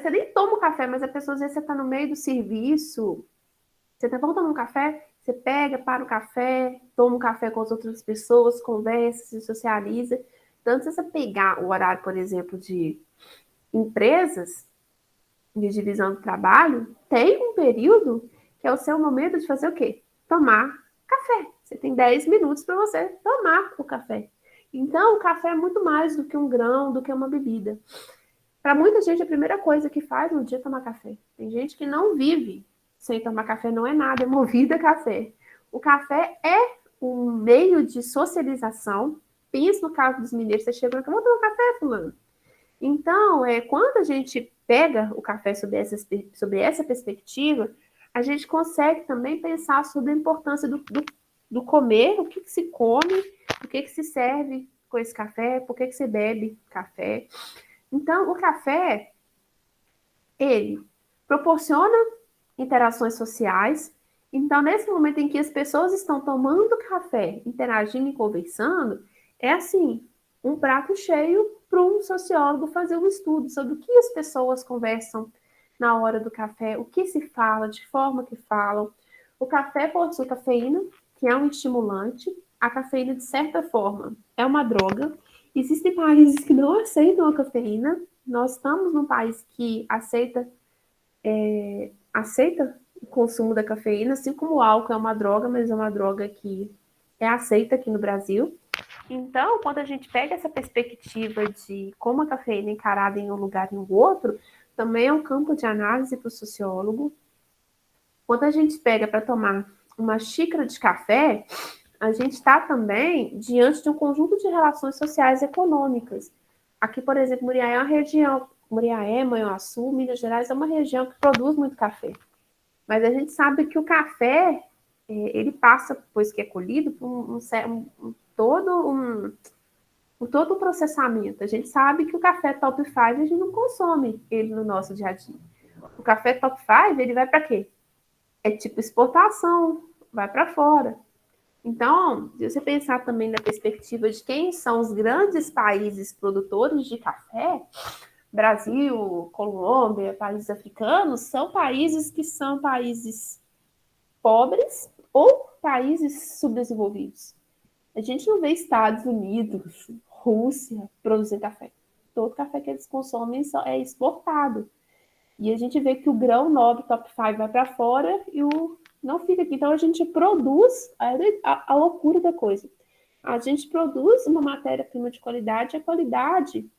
você nem toma um café, mas a pessoa, às vezes você está no meio do serviço, você está vamos tomar um café, você pega, para o café, toma um café com as outras pessoas, conversa, se socializa. Então, se você pegar o horário, por exemplo, de empresas, de divisão do trabalho, tem um período que é o seu momento de fazer o quê? Tomar café. Você tem 10 minutos para você tomar o café. Então, o café é muito mais do que um grão, do que uma bebida. Para muita gente, a primeira coisa que faz no dia é tomar café. Tem gente que não vive sem tomar café, não é nada, é movida a café. O café é um meio de socialização. Pensa no caso dos mineiros, você chega e fala, vamos tomar café, fulano. Então, quando a gente pega o café sobre essa perspectiva, a gente consegue também pensar sobre a importância do comer, o que se come, o que se serve com esse café, por que se bebe café. Então, o café, ele proporciona interações sociais. Então, nesse momento em que as pessoas estão tomando café, interagindo e conversando, é assim, um prato cheio para um sociólogo fazer um estudo sobre o que as pessoas conversam na hora do café, o que se fala, de forma que falam. O café possui cafeína, que é um estimulante. A cafeína, de certa forma, é uma droga. Existem países que não aceitam a cafeína. Nós estamos num país que aceita o consumo da cafeína, assim como o álcool é uma droga, mas é uma droga que é aceita aqui no Brasil. Então, quando a gente pega essa perspectiva de como a cafeína é encarada em um lugar e em outro, também é um campo de análise para o sociólogo. Quando a gente pega para tomar uma xícara de café, a gente está também diante de um conjunto de relações sociais e econômicas. Aqui, por exemplo, Muriaé é uma região, Muriaé, Manhuaçu, Minas Gerais é uma região que produz muito café. Mas a gente sabe que o café, ele passa, depois que é colhido, por todo um processamento. A gente sabe que o café top 5 a gente não consome ele no nosso dia a dia. O café top 5, ele vai para quê? É tipo exportação, vai para fora. Então, se você pensar também na perspectiva de quem são os grandes países produtores de café, Brasil, Colômbia, países africanos, são países que são países pobres ou países subdesenvolvidos. A gente não vê Estados Unidos, Rússia produzindo café. Todo café que eles consomem é exportado. E a gente vê que o grão nobre top 5 vai para fora e o não fica aqui. Então a gente produz a loucura da coisa. A gente produz uma matéria-prima de qualidade, a qualidade,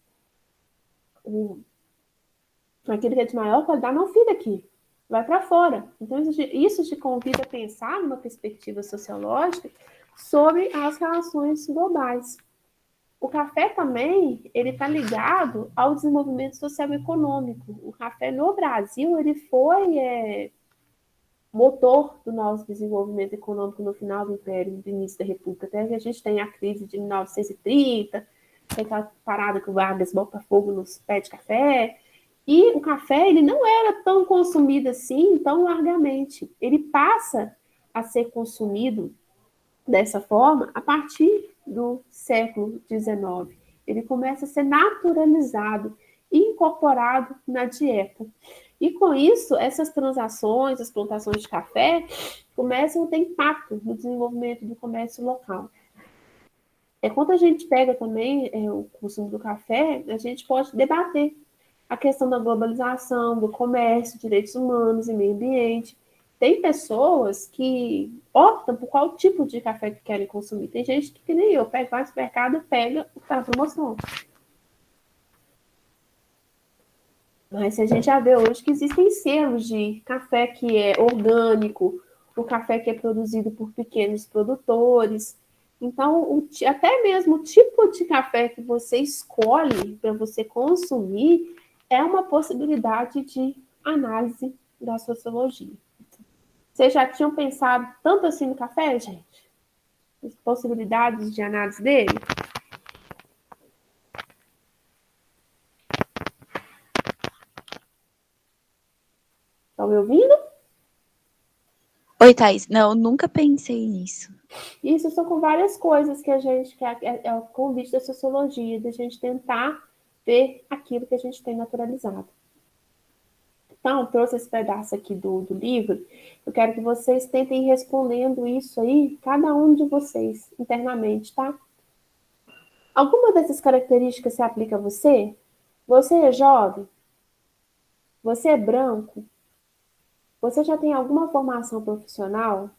aquilo que é de maior qualidade, não fica aqui, vai para fora. Então isso te convida a pensar numa perspectiva sociológica sobre as relações globais. O café também, ele está ligado ao desenvolvimento social e econômico. O café no Brasil, ele foi motor do nosso desenvolvimento econômico no final do Império, no início da República. Até que a gente tem a crise de 1930, tem aquela parada que o Vargas bota fogo nos pés de café. E o café, ele não era tão consumido assim, tão largamente. Ele passa a ser consumido dessa forma a partir do século XIX. Ele começa a ser naturalizado e incorporado na dieta. E com isso, essas transações, as plantações de café, começam a ter impacto no desenvolvimento do comércio local. Quando a gente pega também o consumo do café, a gente pode debater a questão da globalização, do comércio, direitos humanos e meio ambiente. Tem pessoas que optam por qual tipo de café que querem consumir. Tem gente que nem eu, vai no supermercado, pega o que está na promoção. Mas a gente já vê hoje que existem selos de café que é orgânico, o café que é produzido por pequenos produtores. Então, até mesmo o tipo de café que você escolhe para você consumir é uma possibilidade de análise da sociologia. Vocês já tinham pensado tanto assim no café, gente? As possibilidades de análise dele? Estão me ouvindo? Oi, Thaís. Não, nunca pensei nisso. Isso são com várias coisas que a gente, que é o convite da sociologia, da gente tentar ver aquilo que a gente tem naturalizado. Então, trouxe esse pedaço aqui do livro. Eu quero que vocês tentem ir respondendo isso aí, cada um de vocês, internamente, tá? Alguma dessas características se aplica a você? Você é jovem? Você é branco? Você já tem alguma formação profissional?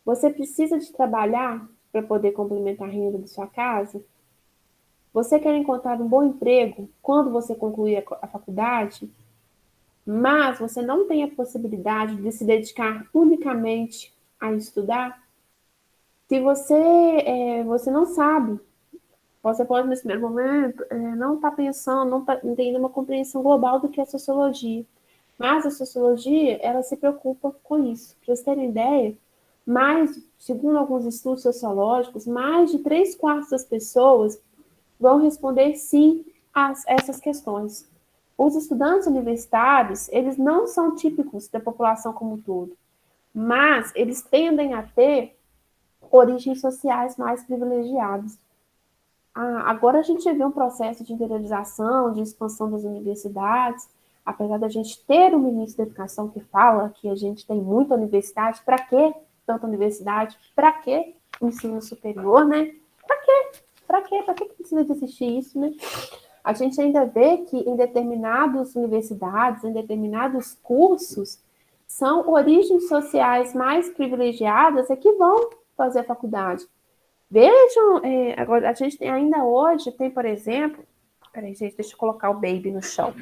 Você precisa de trabalhar para poder complementar a renda da sua casa? você quer encontrar um bom emprego quando você concluir a faculdade, mas você não tem a possibilidade de se dedicar unicamente a estudar, se você não sabe, você pode, nesse primeiro momento, não estar pensando, não tá tendo uma compreensão global do que é sociologia. Mas a sociologia, ela se preocupa com isso. Para vocês terem ideia, segundo alguns estudos sociológicos, mais de 3/4 das pessoas vão responder sim a essas questões. Os estudantes universitários, eles não são típicos da população como um todo, mas eles tendem a ter origens sociais mais privilegiadas. Agora a gente vê um processo de interiorização, de expansão das universidades, apesar da gente ter um ministro da Educação que fala que a gente tem muita universidade, para que tanta universidade? Para que ensino superior, né? Para quê? Para quê? Para que precisa de existir isso, né? A gente ainda vê que em determinadas universidades, em determinados cursos, são origens sociais mais privilegiadas que vão fazer a faculdade. Vejam, agora a gente tem ainda hoje, tem, por exemplo, peraí, gente, deixa eu colocar o baby no chão.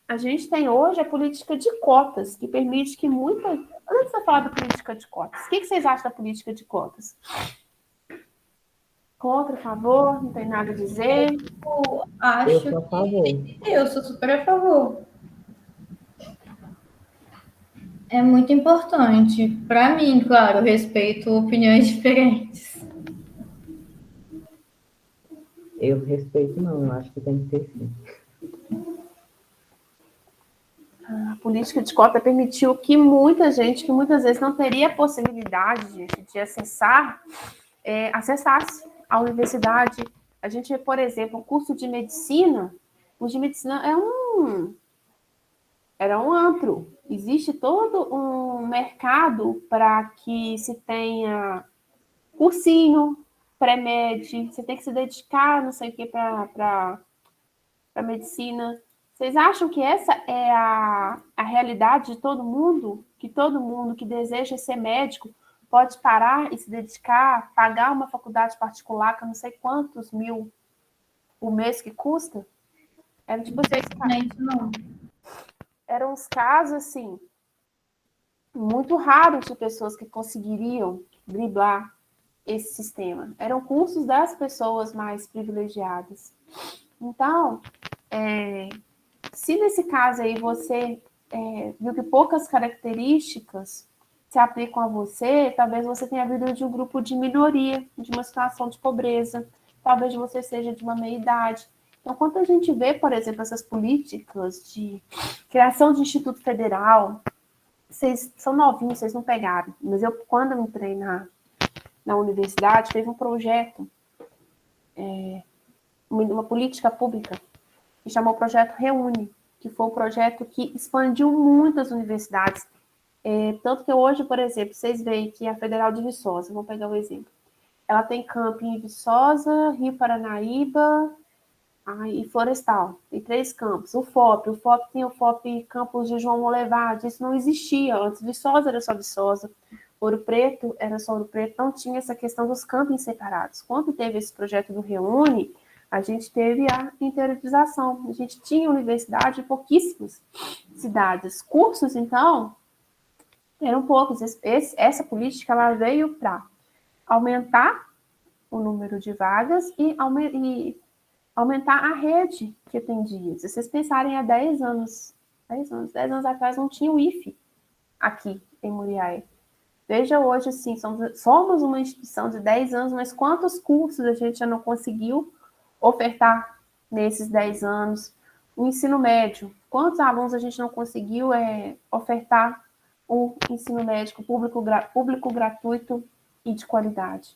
A gente tem hoje a política de cotas, que permite que muita. Antes de eu falar da política de cotas, o que vocês acham da política de cotas? Contra, a favor, não tem nada a dizer. Eu Eu acho sou a favor. que eu sou super a favor. É muito importante. Para mim, claro, respeito opiniões diferentes. Eu respeito, não. Eu acho que tem que ter sim. A política de cota permitiu que muita gente, que muitas vezes não teria a possibilidade de acessasse a universidade. A gente vê, por exemplo, o curso de medicina. O de medicina era um antro. Existe todo um mercado para que se tenha cursinho, pré-med, você tem que se dedicar, não sei o que, para medicina. Vocês acham que essa é a realidade de todo mundo? Que todo mundo que deseja ser médico pode parar e se dedicar, pagar uma faculdade particular, que eu não sei quantos mil o mês que custa? Era tipo assim, Não. eram uns casos assim, muito raros de pessoas que conseguiriam driblar esse sistema. Eram cursos das pessoas mais privilegiadas. Então, se nesse caso aí você viu que poucas características se aplicam a você, talvez você tenha vindo de um grupo de minoria, de uma situação de pobreza, talvez você seja de uma meia-idade. Então, quando a gente vê, por exemplo, essas políticas de criação de Instituto Federal, vocês são novinhos, vocês não pegaram, mas quando eu entrei na universidade, teve um projeto, uma política pública, que chamou o Projeto Reúne, que foi um projeto que expandiu muitas universidades. Tanto que hoje, por exemplo, vocês veem que a Federal de Viçosa, vou pegar um exemplo, ela tem campo em Viçosa, Rio Paranaíba e Florestal. Tem 3 campos. O FOP tem o FOP Campus de João Molevade, isso não existia antes. Viçosa era só Viçosa, Ouro Preto era só Ouro Preto, não tinha essa questão dos campos separados. Quando teve esse projeto do Reúne, a gente teve a interiorização. A gente tinha universidade em pouquíssimas cidades. Cursos, então, eram poucos. Essa política ela veio para aumentar o número de vagas e aumentar a rede que atendia. Se vocês pensarem há 10 anos atrás não tinha o IFE aqui em Muriaé. Veja hoje, assim, somos uma instituição de 10 anos, mas quantos cursos a gente já não conseguiu ofertar nesses 10 anos? O ensino médio, quantos alunos a gente não conseguiu ofertar o ensino médico público gratuito e de qualidade?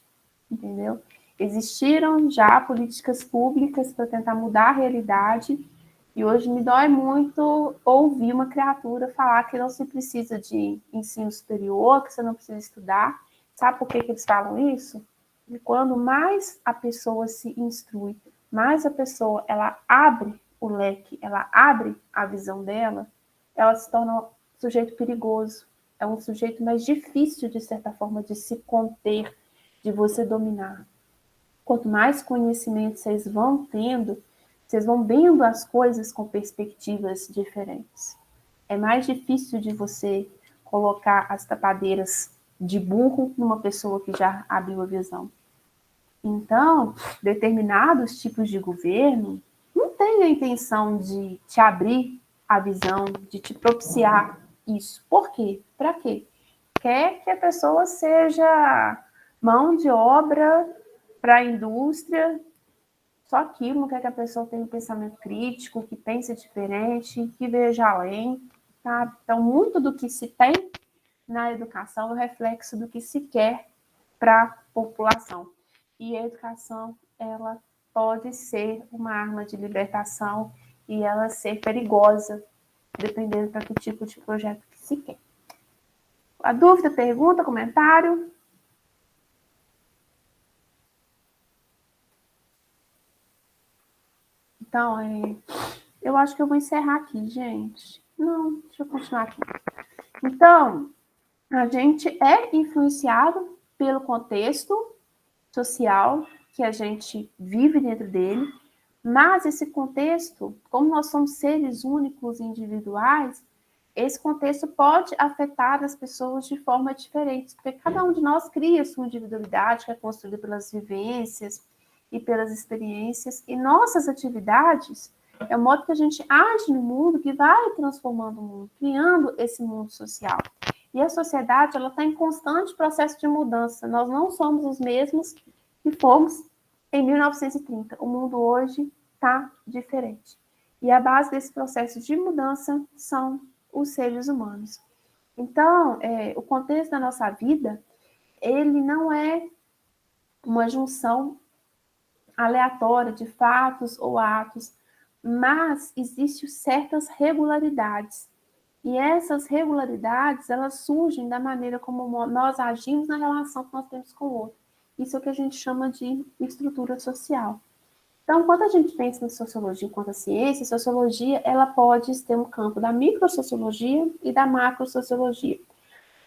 Entendeu? Existiram já políticas públicas para tentar mudar a realidade e hoje me dói muito ouvir uma criatura falar que não se precisa de ensino superior, que você não precisa estudar. Sabe por que eles falam isso? E quando mais a pessoa se instrui, mais a pessoa ela abre o leque, ela abre a visão dela, ela se torna um sujeito perigoso. É um sujeito mais difícil, de certa forma, de se conter, de você dominar. quanto mais conhecimento vocês vão tendo, vocês vão vendo as coisas com perspectivas diferentes. É mais difícil de você colocar as tapadeiras de burro numa pessoa que já abriu a visão. Então, determinados tipos de governo não têm a intenção de te abrir a visão, de te propiciar isso. Por quê? Para quê? Quer que a pessoa seja mão de obra para a indústria, só aquilo, não quer que a pessoa tenha um pensamento crítico, que pense diferente, que veja além, tá? Então, muito do que se tem na educação é o reflexo do que se quer para a população. E a educação, ela pode ser uma arma de libertação e ela ser perigosa, dependendo para que tipo de projeto que se quer. A dúvida, pergunta, comentário? Então, eu acho que eu vou encerrar aqui, gente. Não, deixa eu continuar aqui. Então, a gente é influenciado pelo contexto social que a gente vive dentro dele, mas esse contexto, como nós somos seres únicos e individuais, esse contexto pode afetar as pessoas de forma diferente, porque cada um de nós cria sua individualidade, que é construída pelas vivências e pelas experiências, e nossas atividades é o modo que a gente age no mundo que vai transformando o mundo, criando esse mundo social. E a sociedade, ela está em constante processo de mudança. Nós não somos os mesmos que fomos em 1930. O mundo hoje está diferente. E a base desse processo de mudança são os seres humanos. Então, o contexto da nossa vida, ele não é uma junção aleatória de fatos ou atos, mas existem certas regularidades. E essas regularidades, elas surgem da maneira como nós agimos na relação que nós temos com o outro. Isso é o que a gente chama de estrutura social. Então, quando a gente pensa em sociologia enquanto a ciência, a sociologia ela pode ter um campo da microsociologia e da macrosociologia.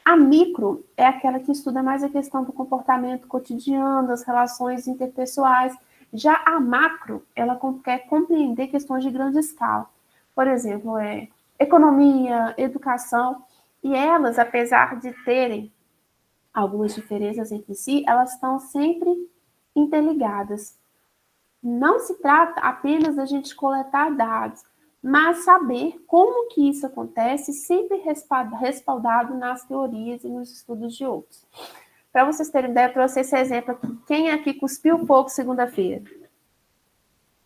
A micro é aquela que estuda mais a questão do comportamento cotidiano, das relações interpessoais. Já a macro, ela quer compreender questões de grande escala. Por exemplo, economia, educação, e elas, apesar de terem algumas diferenças entre si, elas estão sempre interligadas. Não se trata apenas da gente coletar dados, mas saber como que isso acontece, sempre respaldado nas teorias e nos estudos de outros. Para vocês terem ideia, eu trouxe esse exemplo aqui. Quem aqui cuspiu pouco segunda-feira?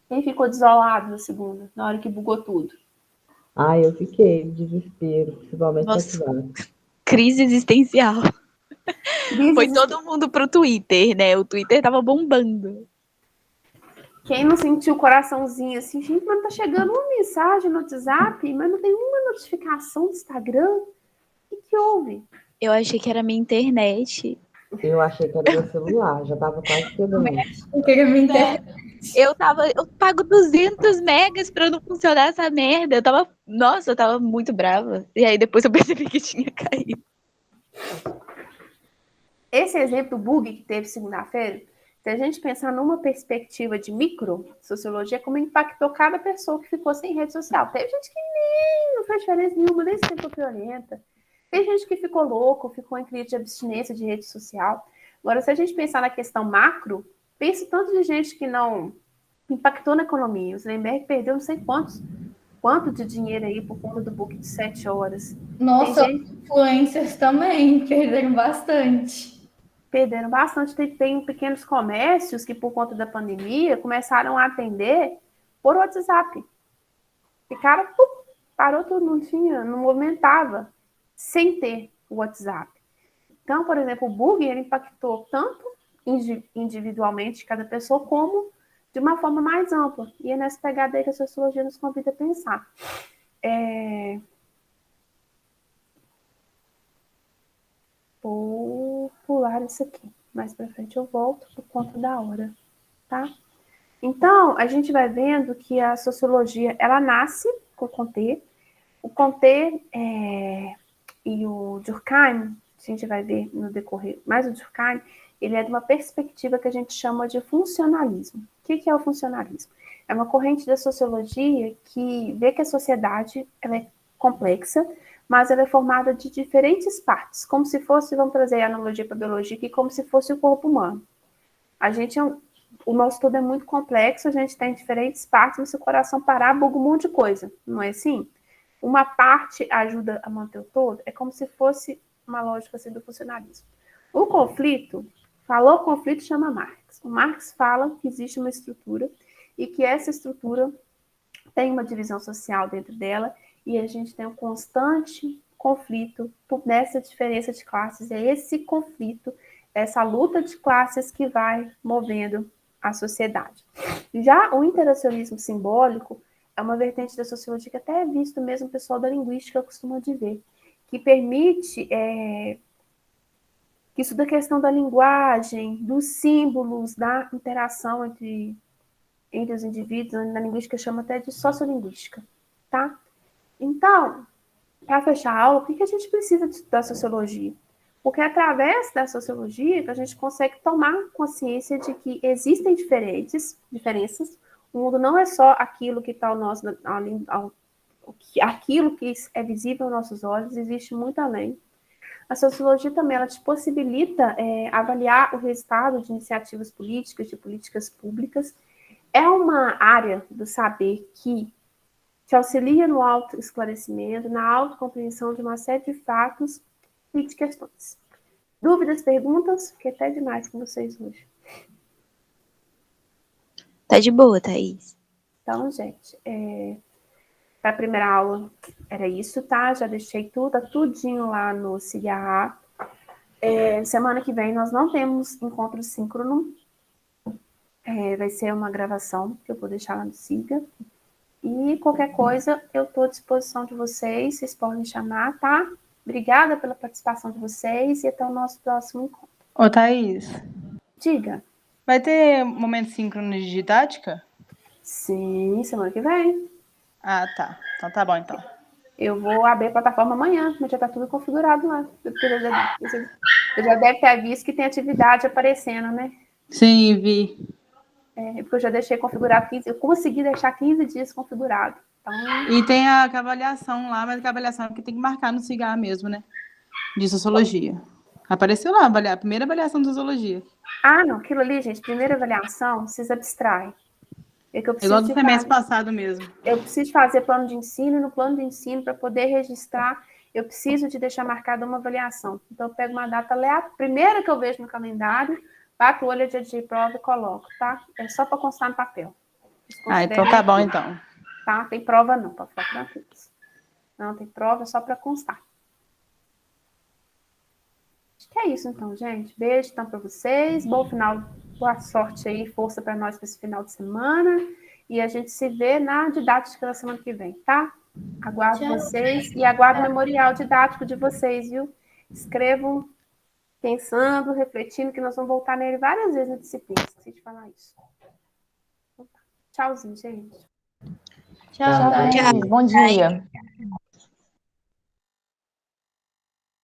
Quem ficou desolado na segunda, na hora que bugou tudo? Eu fiquei de desespero, principalmente no Nossa, WhatsApp. crise existencial. Foi todo mundo pro Twitter, né? O Twitter tava bombando. Quem não sentiu o coraçãozinho assim, gente, mas tá chegando uma mensagem no WhatsApp, mas não tem uma notificação do Instagram? O que houve? Eu achei que era minha internet. Eu achei que era meu celular, já tava quase chegando. Eu queria me inter... Eu pago 200 megas pra não funcionar essa merda. Eu tava muito brava. E aí depois eu percebi que tinha caído. Esse exemplo do bug que teve segunda-feira, se a gente pensar numa perspectiva de micro-sociologia, como impactou cada pessoa que ficou sem rede social. Teve gente que nem não fez diferença nenhuma, nem se sentou violenta. Tem gente que ficou louco, ficou em crise de abstinência de rede social. Agora, se a gente pensar na questão macro, pensa tanto de gente que não impactou na economia. O Zuckerberg perdeu não sei quanto de dinheiro aí por conta do book de 7 horas. Nossa, influencers também perderam bastante. Perderam bastante. Tem pequenos comércios que, por conta da pandemia, começaram a atender por WhatsApp. Ficaram, parou tudo, não movimentava, sem ter o WhatsApp. Então, por exemplo, o bug ele impactou tanto individualmente cada pessoa, como de uma forma mais ampla. E é nessa pegada aí que a sociologia nos convida a pensar. Vou pular isso aqui. Mais para frente eu volto por conta da hora, tá? Então, a gente vai vendo que a sociologia, ela nasce com o Comte. O Comte e o Durkheim, a gente vai ver no decorrer, mais o Durkheim, ele é de uma perspectiva que a gente chama de funcionalismo. O que é o funcionalismo? É uma corrente da sociologia que vê que a sociedade ela é complexa, mas ela é formada de diferentes partes, como se fosse, vamos trazer a analogia para a biologia aqui, como se fosse o corpo humano. O nosso tudo é muito complexo, a gente tem diferentes partes, mas se o coração parar, buga um monte de coisa, não é assim? Uma parte ajuda a manter o todo, é como se fosse uma lógica assim, do funcionalismo. O conflito, falou conflito, chama Marx. O Marx fala que existe uma estrutura e que essa estrutura tem uma divisão social dentro dela e a gente tem um constante conflito nessa diferença de classes. É esse conflito, essa luta de classes que vai movendo a sociedade. Já o interacionismo simbólico é uma vertente da sociologia que até é visto mesmo o pessoal da linguística costuma de ver, que permite que estuda a questão da linguagem, dos símbolos, da interação entre os indivíduos, na linguística chama até de sociolinguística, tá? Então, para fechar a aula, por que a gente precisa de estudar sociologia? Porque é através da sociologia que a gente consegue tomar consciência de que existem diferenças. O mundo não é só aquilo que está ao nosso, aquilo que é visível aos nossos olhos, existe muito além. A sociologia também ela te possibilita avaliar o resultado de iniciativas políticas, de políticas públicas. É uma área do saber que te auxilia no autoesclarecimento, na autocompreensão de uma série de fatos e de questões. Dúvidas, perguntas? Fiquei até demais com vocês hoje. Tá de boa, Thaís. Então, gente, para a primeira aula era isso, tá? Já deixei tudinho lá no CIAA. Semana que vem nós não temos encontro síncrono. Vai ser uma gravação que eu vou deixar lá no Siga. E qualquer coisa, eu estou à disposição de vocês podem chamar, tá? Obrigada pela participação de vocês e até o nosso próximo encontro. Ô, Thaís, Diga. vai ter momento síncrono de didática? Sim, semana que vem. Ah, tá. Então tá bom, então. Eu vou abrir a plataforma amanhã, mas já está tudo configurado lá. Você já deve ter visto que tem atividade aparecendo, né? Sim, vi. Porque eu já deixei configurado 15, eu consegui deixar 15 dias configurado. Então, E tem a avaliação lá, mas a avaliação é que tem que marcar no CIGA mesmo, né? De sociologia. Apareceu lá a primeira avaliação de sociologia. não, aquilo ali, gente, primeira avaliação, vocês abstraem. É que eu preciso Igual do semestre passado mesmo. Eu preciso fazer plano de ensino, e no plano de ensino, para poder registrar, eu preciso de deixar marcada uma avaliação. Então, eu pego uma data aleatória, primeira que eu vejo no calendário, bato o olho dia de prova e coloco, tá? É só para constar no papel. Então tá bom, então. Tá? Tem prova não, para ficar tranquilos. Não, tem prova só para constar. Acho que é isso, então, gente. Beijo, então, para vocês. Bom final, boa sorte aí, força para nós para esse final de semana. E a gente se vê na didática da semana que vem, tá? Aguardo vocês e aguardo o memorial didático de vocês, viu? Escrevam pensando, refletindo, que nós vamos voltar nele várias vezes na disciplina. Esqueci de falar isso. Tchauzinho, gente. Tchau, Thaís. Bom dia.